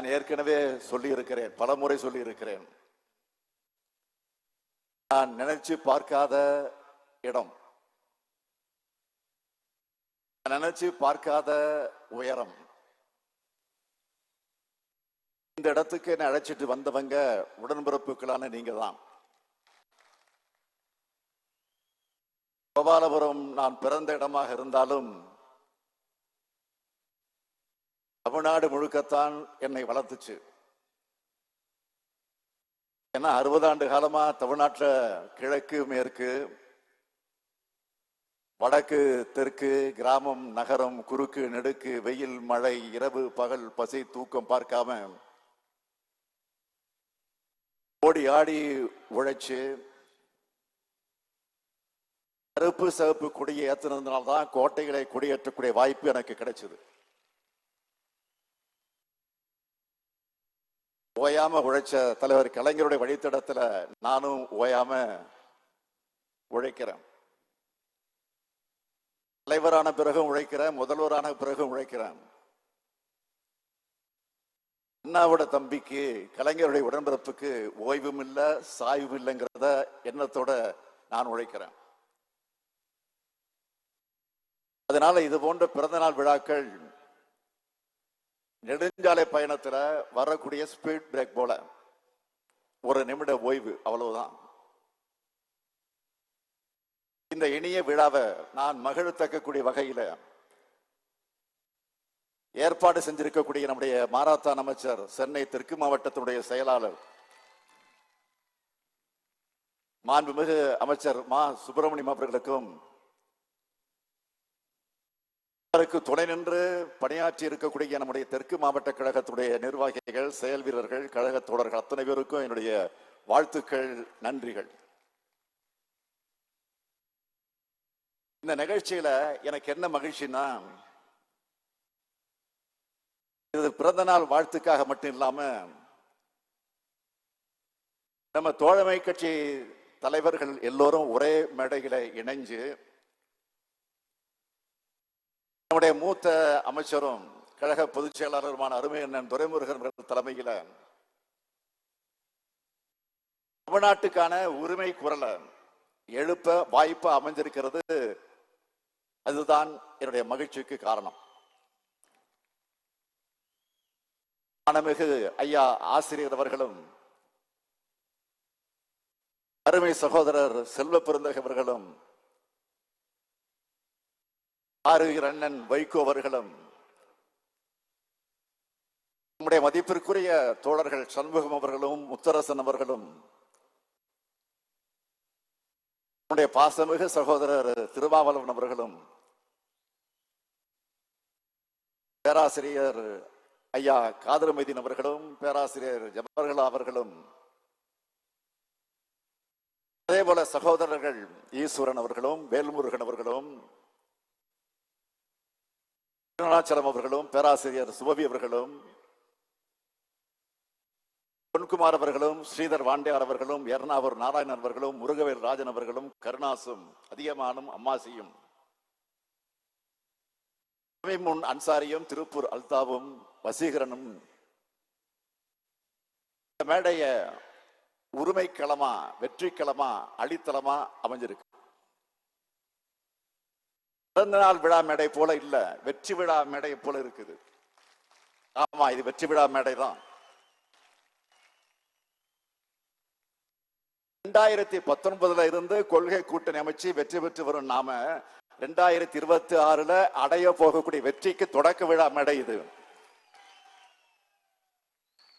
நான் ஏற்கனவே சொல்லி இருக்கிறேன், பல முறை சொல்லி இருக்கிறேன். நான் நினைச்சு பார்க்காத இடம், நினைச்சு பார்க்காத உயரம். இந்த இடத்துக்கு என்ன அழைச்சிட்டு வந்தவங்க உடன்பிறப்புகளான நீங்க தான். கோபாலபுரம் நான் பிறந்த இடமாக இருந்தாலும் தமிழ்நாடு முழுக்கத்தான் என்னை வளர்த்துச்சு. ஏன்னா 60 ஆண்டு காலமா தமிழ்நாட்டில் கிழக்கு மேற்கு வடக்கு தெற்கு கிராமம் நகரம் குறுக்கு நெடுக்கு வெயில் மழை இரவு பகல் பசி தூக்கம் பார்க்காம ஓடி ஆடி உழைச்சு கருப்பு சிவப்பு கொடியை ஏற்றினதுனால்தான் கோட்டைகளை கொடியேற்றக்கூடிய வாய்ப்பு எனக்கு கிடைச்சது. ஓயாம உழைச்ச தலைவர் கலைஞருடைய வழித்தடத்துல நானும் ஓயாம உழைக்கிறேன். தலைவரான பிறகும் உழைக்கிறேன், முதல்வரான பிறகும் உழைக்கிறேன். அண்ணாவோட தம்பிக்கு கலைஞருடைய உடன்பிறப்புக்கு ஓய்வும் இல்லை சாய்வும் இல்லைங்கிறத எண்ணத்தோட நான் உழைக்கிறேன். அதனால இது போன்ற பிறந்தநாள் விழாக்கள் நெடுஞ்சாலை பயணத்துல வரக்கூடிய ஸ்பீட் பிரேக் போல ஒரு நிமிட ஓய்வு, அவ்வளவுதான். இந்த இனிய விழாவை நான் மகிழத்தக்கக்கூடிய வகையில ஏற்பாடு செஞ்சிருக்கக்கூடிய நம்முடைய மாரத்தான் அமைச்சர், சென்னை தெற்கு மாவட்டத்தினுடைய செயலாளர் மாண்புமிகு அமைச்சர் மா சுப்பிரமணியம் அவர்களுக்கும் அவருக்கு துணை நின்று பணியாற்றி இருக்கக்கூடிய நம்முடைய தெற்கு மாவட்ட கழகத்துடைய நிர்வாகிகள், செயல் வீரர்கள், கழக தோழர்கள் அத்தனை பேருக்கும் என்னுடைய வாழ்த்துக்கள், நன்றிகள். இந்த நிகழ்ச்சியில எனக்கு என்ன மகிழ்ச்சின்னா, இது பிறந்த நாள் வாழ்த்துக்காக மட்டும் இல்லாம நம்ம தோழமை கட்சி தலைவர்கள் எல்லோரும் ஒரே மேடையில இணைஞ்சு நம்முடைய மூத்த அமைச்சரும் கழக பொதுச் செயலாளருமான அருமை அண்ணன் துரைமுருகன் தலைமையில தமிழ்நாட்டுக்கான உரிமை குரலை எழுப்ப வாய்ப்பு அமைஞ்சிருக்கிறது. அதுதான் என்னுடைய மகிழ்ச்சிக்கு காரணம். மாண்புமிகு ஐயா ஆசிரியர் அவர்களும் அருமை சகோதரர் செல்வ பெருந்தகை அவர்களும் ஆறுயிர் அண்ணன் வைகோ அவர்களும் நம்முடைய மதிப்பிற்குரிய தோழர்கள் சண்முகம் அவர்களும் முத்தரசன் அவர்களும் நம்முடைய பாசமிகு சகோதரர் திருமாவளவன் அவர்களும் பேராசிரியர் ஐயா காதர்மைதீன் அவர்களும் பேராசிரியர் ஜவஹர்லா அவர்களும் அதே போல சகோதரர்கள் ஈஸ்வரன் அவர்களும் வேல்முருகன் அவர்களும் அருணாச்சலம் அவர்களும் பேராசிரியர் சுபவி அவர்களும் பொன்குமார் அவர்களும் ஸ்ரீதர் வாண்டியார் அவர்களும் எர்ணாவூர் நாராயணன் அவர்களும் முருகவேல் ராஜன் அவர்களும் கருணாசும் அதிகமானும் அம்மாசியும் முன் அன்சாரியும் திருப்பூர் அல்தாவும் வசீகரனும் இந்த மேடைய உரிமை களமா வெற்றி களமா அடித்தளமா அமைஞ்சிருக்கு. பிறந்த நாள் விழா மேடை போல இல்ல, வெற்றி விழா மேடை போல இருக்குது. ஆமா, இது வெற்றி விழா மேடை தான். 2019 இருந்து கொள்கை கூட்டணி அமைச்சு வெற்றி பெற்று வரும் நாம 2026 அடைய போகக்கூடிய வெற்றிக்கு தொடக்க விழா மேடை இது.